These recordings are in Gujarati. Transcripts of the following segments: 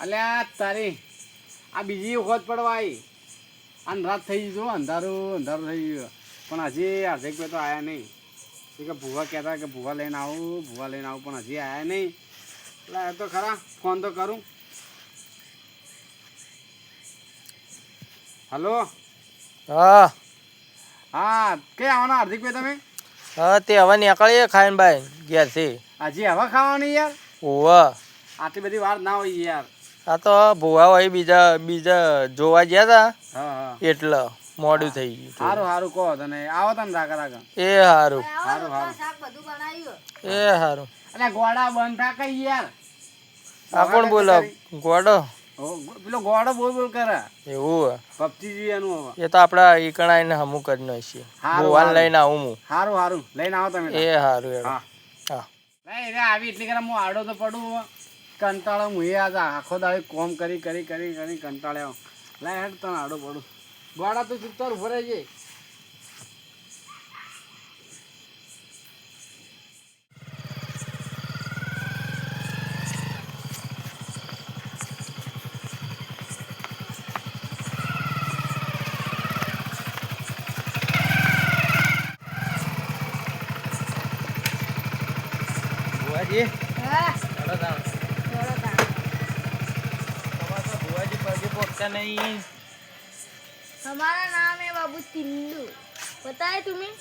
અલ્યા તારી આ બીજી વખત પડવા આવી અને રાત થઈ ગઈ જો અંધારું થઈ ગયું પણ હજી હાર્દિક ભાઈ તો આવ્યા નહીં કે ભૂવા કહેતા કે ભૂવા લઈને આવું પણ હજી આવ્યા નહીં એટલે એ તો ખરા ફોન તો કરું. હલો હા હા કે આવવાના હાર્દિકભાઈ તમે? હા તે હવે નીકળીએ ખાઈને ભાઈ ઘેરથી. હજી હવે ખાવાની યાર? ઓવા આટલી બધી વાર ના હોય યાર. આ તો ભૂવા હોય બીજા જોવા ગયા તા હા એટલે મોડું થઈ ગયું. સારું કહો તને આવો તને રાગા એ સારું એ સારું. અરે ગોડા બંધ થા કઈ યાર. આ કોણ બોલો? ગોડો પેલો ગોડો બોલ કરે એવું પબજી એનું હવે એ તો આપડા ઈકણા ને હમું કરી નાખીએ. ભૂવાને લઈને આવું હું. સારું લઈને આવો તમે. એ સારું હેડો. હા નહીં આવી એટલી કરે હું આડો તો પડું કંટાળો હું આજે આખો દાડી કોમ કરી કંટાળ્યો લાય હેડ તને આડો પડું. ગોડા તો ચૂપચાપ ઉભો રહેજે. ભુવાજી હા ચાલો તાણ. ચલો તા તમારે તો ભુવાજી પગે પોકતા નહીં. हमारा नाम है बाबू टिल्लू पता है तुम्हें?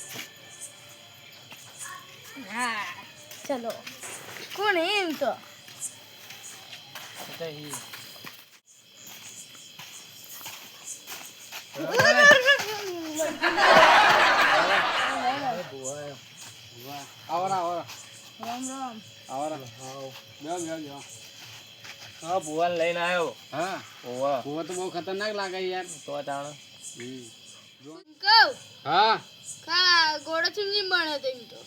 हाँ चलो कौन है इनको? પતા હી. આવરા राम राम બેહો. હા ભુવાને લઈને આવ્યો. હા ઓવા ભૂવા તો બહુ ખતરનાક લાગે યાર. તો તાણ इनको હા का घोड़ा चुंजी बने थे इनको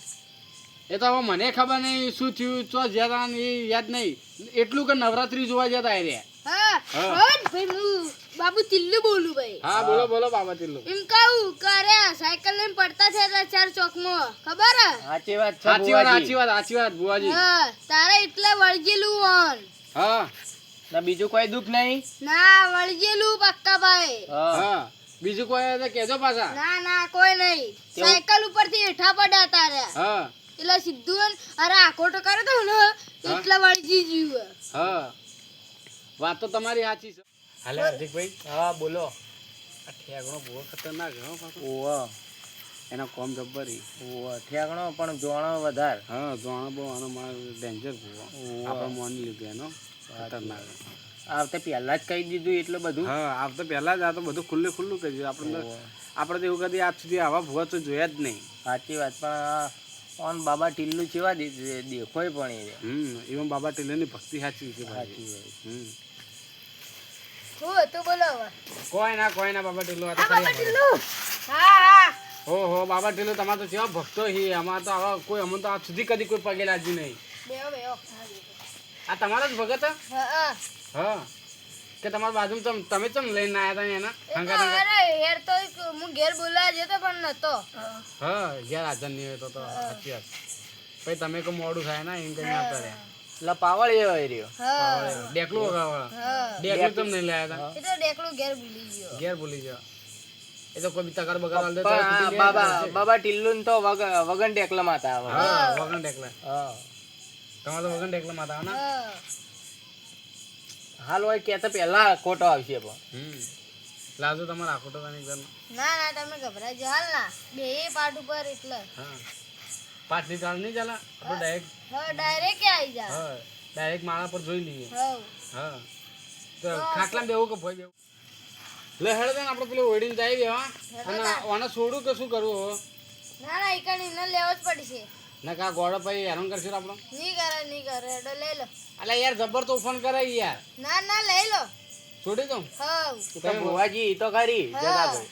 એ તો હવે મને ખબર નહીં શું થયું ચો જતા એ યાદ નહીં. એટલું કે નવરાત્રી જોવા જતા રહ્યા. हाँ हाँ। और भाई मैं बाबू टिल्लू बोलूं भाई હા બોલો બાબા તિલ્લુ. इनका करे साइकिल में पड़ता थे चार चौक में खबर है? સાચી વાત છે સાચી ભુવાજી. વાત ભુવાજી. हाँ तारा इतला वळजेलू वन હા ના બીજું કોઈ દુઃખ નહીં. ના વળજેલું પક્કા ભાઈ. હા બીજું કોઈ હોય તો કહેજો પાછા. ના કોઈ નહીં. સાયકલ ઉપરથી હેઠા પડ્યા તારે હા એટલે સીધું અરે આખોટો કરે તો ને એટલે વળજી જીવ. હા વાત તો તમારી સાચી છે. હાલે હાર્દિકભાઈ હા બોલો. આ ઠેગણો બહુ ખતરનાક છે હો પાછો. ઓવા એનો કોમ જબ્બરી. ઓવા ઠેકણો પણ જોણો વધારે. હા જોણો બહુ આનો માર ડેન્જર ભૂવો. આપણે મોની લીધું એનો ખતરનાક. આવતે પહેલા જ કહી દીધું એટલે બધું. હા આપ તો પહેલા જ આ તો બધું ખુલ્લું કરી દીધું. આપણે તો એવું કદી આજ સુધી આવા ભૂવા તો જોયા જ નહીં. સાચી વાત પણ ઓન બાબા ટીલ્લુ ચેવા દેખોય પણ એ. એમાં બાબા ટેલરની ભક્તિ સાચી છે સાચી ભાઈ. વાત. હો તો બોલો હવે. કોઈ ના બાબા ટેલો આ તો હા બાબા કરી. ટિલ્લુ. હા હો બાબા ટેલો તમારે તો કેવા ભક્તો હી. અમાર તો આવા કોઈ અમને તો આજ સુધી કદી કોઈ પગે લાગ્યું નહીં. બેહો આ તમારો જ ભગત હે? હા હા કે તમારા બાજુમાં તમે ચમ લઈને આવ્યા હતા એના હંગા અરે યાર તો હું ઘેર બોલાવા જતો પણ નતો. હા ઘેર હાજર નહીં હોય તો સાચી વાત. પછી તમે કોઈ મોડું થાય ને એમ કઈ આવતા રહ્યા. એટલે પાવળ એ હોય રહ્યો. હા ડેકલું વગાવવા. હા ડેકલું તમે નહીં લાયા એ તો ડેકલું ઘેર ભૂલી ગયો. હતા. ઘેર ભૂલી જાઓ. એ તો કોઈ બી તકર બગાડ હાલ દે તો પણ તૂટી જાય. બાબા ટીલ્લુ ને તો વગન ટેકલા માં હતા. હા વગન ડેકલા. હા તમારે તો વગન ડેકલા માં હતા ને. હા હાલ હોય કે તો પહેલા ખોટો આવશે પણ. લાવજો તમારે આખો તો એકદમ. ના તમે ગભરાઈ હાલ ના બે પાટ ઉપર એટલે. હા પાછલી ચાલ નહીં ચાલે આપણે ડાયરેક્ટ. હા ડાયરેક્ટ આવી જા. હા ડાયરેક્ટ માળા પર જોઈ લઈએ. હા હા તો ખાટલામાં બેવું કે ભોય બેવું. લે હેડો ને આપણે પેલું ઓડીને જાય બેવા અને આને છોડું કે શું કરવું હવે? ના ઈકણ ઇને લેવો જ પડશે. ના કા ગોળો ભાઈ હેરાન કરશે આપણો. નહીં કરે એડો લઈ લો. અલા યાર જબર તોફાન કરે યાર. ના લઈ લો. છોડી દઉં? હા તો ભુવાજી ઈ તો ખરી જગાભાઈ.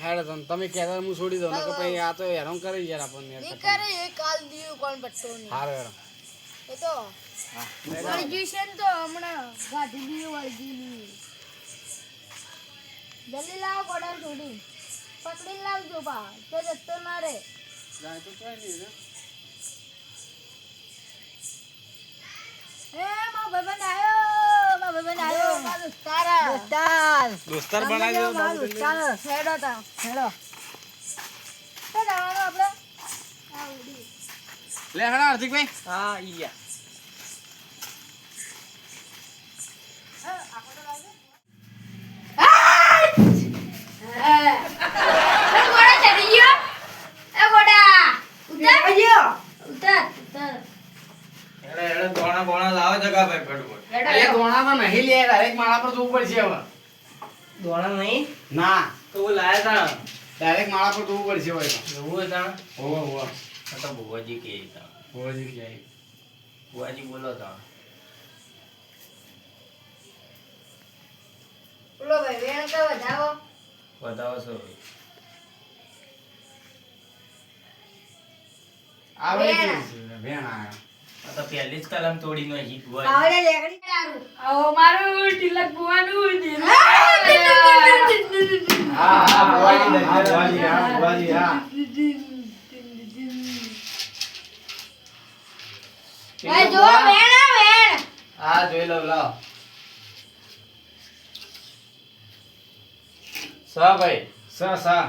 હેડો તમે કહેતા હું છોડી દઉં કે ભાઈ આ તો હેરાન કરે યાર આપણને. નહીં કરે એ કાલ દીયું કોણ પટ્ટો નહીં. હારો હેડો. એ તો વળજી છે ને તો હમણાં ગાડી દીયું વળજી ની. જલ્દી લાવો કોડા છોડી. પકડીને લાવજો પા તો જતો ના રે. જાય તો કોઈ નહીં રે. એ મારો ભાઈબંધ આવ્યો. દોસ્તાર બનાવી દો બાબુ હેડો તા હેડો તો જવાનું આપણે આ ઉડી લે હડા હાર્દિકભાઈ હા ઈ ગયા એ દોણા તો નહીં લે ડાયરેક્ટ માળા પર જવું પડશે હવે દોણા નહીં ના તો હું લાયા તા ડાયરેક્ટ માળા પર જવું પડશે હવે એવું હતા હોવા હોવા તો ભુવાજી કે તા હોવાજી જાય ભુવાજી બોલો તા બોલો ભાઈ વેણ તો વધાવો બતાવો છો આવે વેણ. છે વેણ આયા આ તો પહેલી જ કલમ તોડી નાખી ભુવાજી આવડે લેગડી તારું આવો મારું તિલક ભુવાનું દિલ હા હા ભુવાજી હા ભુવાજી હા ભુવાજી હા ભાઈ જો વેણ આ વેણ હા જોઈ લો લાવ સા ભાઈ સા સા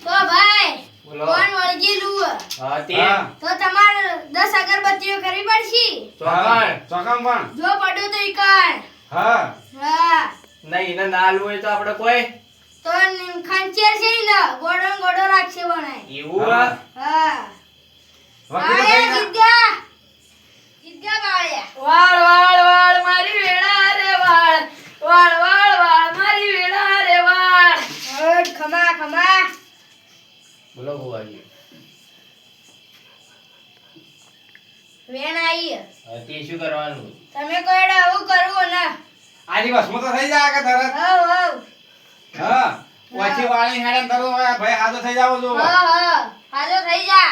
તો ભાઈ બોલો કોણ વળગેલું હા તે હા તો તમારે 10 અગરબત્તીઓ કરવી પડશે ચોકણ ચોકમ પણ જો પડ્યું તો ઈકણ હા હા નહીં એને ના આલવું હોય તો આપણે કોઈ તો ખંચેર છે ને ગોડો ને ગોડો રાખશે બનાય એવું હા હા વકીલ આયા ભાઈ ગીતગા ગીતગા બાળ્યા વાળ વાળ વાળ મારી વેળા રે વાળ વાળ વાળ વાળ મારી વેળા રે વાળ હટ ખમા ખમા બોલો ભુવાજી વેણ આઈ હા તે શું કરવાનું તમે કોઈડે આવું કરવું ને આજી વસમો તો થઈ જાય કે તરત હવ હવ હા પછી વાળી હેડન કરો ભાઈ હાજો થઈ જાવ જો હાજો થઈ જા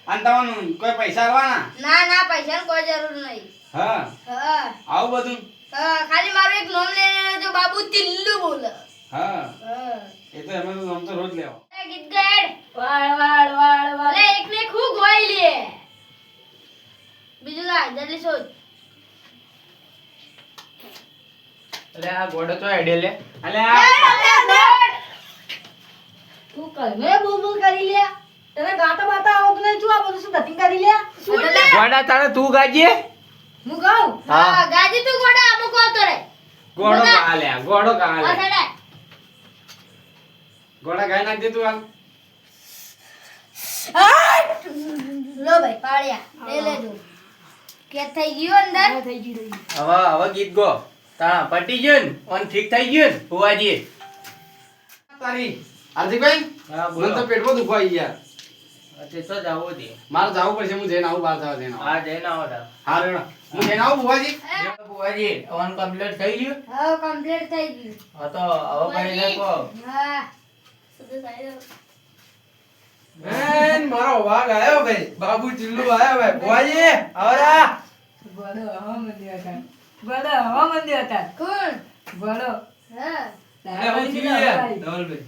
અને તમને કોઈ પૈસા આલવાના ના ના પૈસાની કોઈ જરૂર નહીં હા હા આવું બધું ખાલી મારું એક નામ લઈ લેજો બાબુ તિલ્લુ બોલે હા હા એ તો એમ તો આમ તો રોજ લેવો ગીત ગાડ વાળ વાળ વાળ વાળ અરે એકને ખૂબ ગોઈ લે બીજું ગાય જલ્દી શોધ અરે આ ગોડો તો હેડે લે અલે તું કઈ બોલ બોલ કરી લે તને ગાતો બાતા આવતું નહીં શું આ બધું શું ધતિંગ કરી લે ગોડા તારે તું ગાજે હું ગાઉં હા ગાજી તું ગોડા અમુક આવતો રે ગોળો કાલે ગોળો કાલે આ સાડા ગોળા ગાય નાખ દે તું હાલ લો ભાઈ પાડ્યા લે લેજો કે થઈ ગયું અંદર થઈ ગયું હવે ગીત ગો તા પટી ગયું ને ઓન ઠીક થઈ ગયું ને ભુવાજી તારી હાર્દિકભાઈ હા મને તો પેટમાં દુખવા આવી ગયા તે તો જાવું દે મારે જવું પડશે હું જઈને આવું બહાર જવા જઈને આવું. હા જઈને આવો તા હા રેડો હું જઈને આવું ભુવાજી ભુવાજી ઓન કમ્પ્લીટ થઈ ગયું હા કમ્પ્લીટ થઈ ગયું હા તો હવે કરી નાખો હા સુધો થાય બેન મારો વાઘ આયો ભાઈ બાબુ ચિલ્લુ આયો ભાઈ ભુવાજી આવરા બડો હવા મંદિર હતા બડો હવા મંદિર હતા કોણ બડો હા અરે હું થઈ ગયા ધવલભાઈ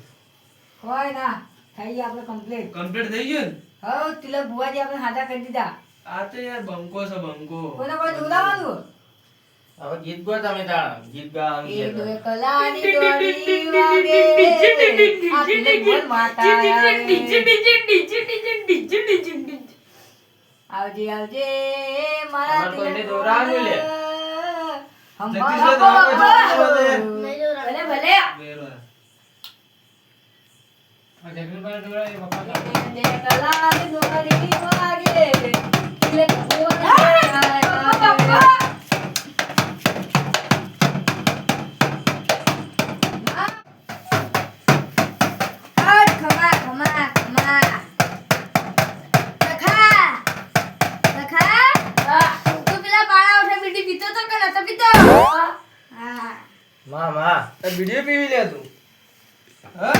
હોય ના થઈ ગયા આપણે કમ્પ્લીટ કમ્પ્લીટ થઈ ગયું ને? હવે તિલક ભુવાજી આપણે હાજા કરી દીધા આ તો યાર બંકો છે બંકો કોને કોઈ જોડાવાનું હવે ગીત ગો તમે તાણ ગીત ગા એ દો કલાની દોરી વાગે આ તિલક બોલ માતા આવજે આવજે મારા અમાર કોઈને તિલક દોરાવાનું લે. જગદીશભાઈ દોરા કોઈ જોડે જોડે. નહીં જો ભલે ભલે વેરો. દે કલાની દોરી વાગે તિલક બોલ હટ ખમા ખમા ખમા લખા લખા તું પેલા બાળા ઉઠે મીઠી પીતો તો કે નતો પીતો હા માં આ વિડિયો પીવી લે તું હા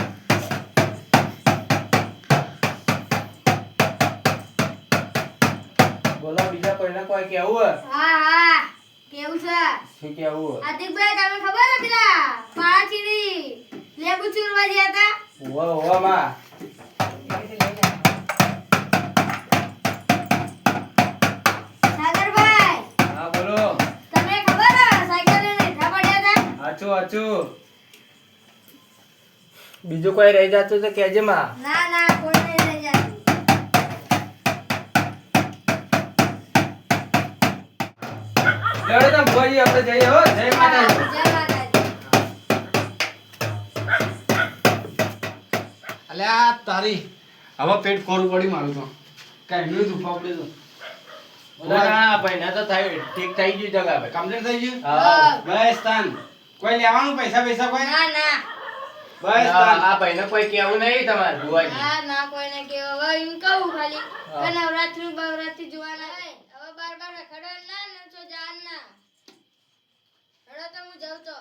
બોલો બીજા કોઈને કોઈ કેવું હા હા કેવું છે શું કેવું હાર્દિકભાઈ તમને ખબર છે પેલા પાળાચીની લેબુ ચૂરવા ગયા હતા ઓવા માં સાગરભાઈ હા બોલો તમને ખબર છે સાયકલ લઈને એટલા પડ્યા હતા આચો આચો બીજું કોઈ રહી જતું તો કહેજે માં. ના ના કોઈ નહીં રહી જાય. લેવડો તો ભુવાજી આપણે જઈએ હો. જય માતાજી. જય માતાજી. અલ્યા તારી હવે પેટ કોરું પડી મારું તો કઈ નું દુખવા પડે તો ના ભાઈ ના તો થાય ઠીક થઈ ગયું જગા ભાઈ. કમ્પ્લીટ થઈ ગયું હા. બસ તાન કોઈ લેવાનું પૈસા પૈસા કોઈ ના ના બસ ના, તાન આ ભાઈને કોઈ કેવું નહીં તમારે ભુવાજી. ના ના કોઈને કેવું હવે એમ કહું ખાલી કે નવરાત્રી બવરાત્રી જોવાના હોય. હવે બાર બાર રખડવા ના ને તો જાન ના હેડો તો હું જાઉં તો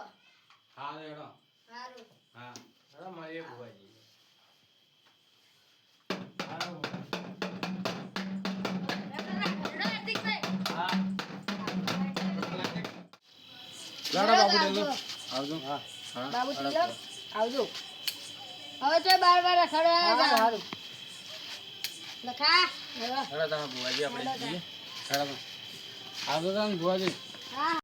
હા રેડો સારું હા હા, મળીએ ભુવાજી. હેડો હાર્દિકભાઈ. હા. લાડો બાબુ ડેલો આવજો હા બાબુ તિલક આવજો હવે તો બાર બાર રખડવા ના જાવ. લખા હેડો. હેડો તમે ભુવાજી આપણે જઈએ. આવજો તાન ભુવાજી હા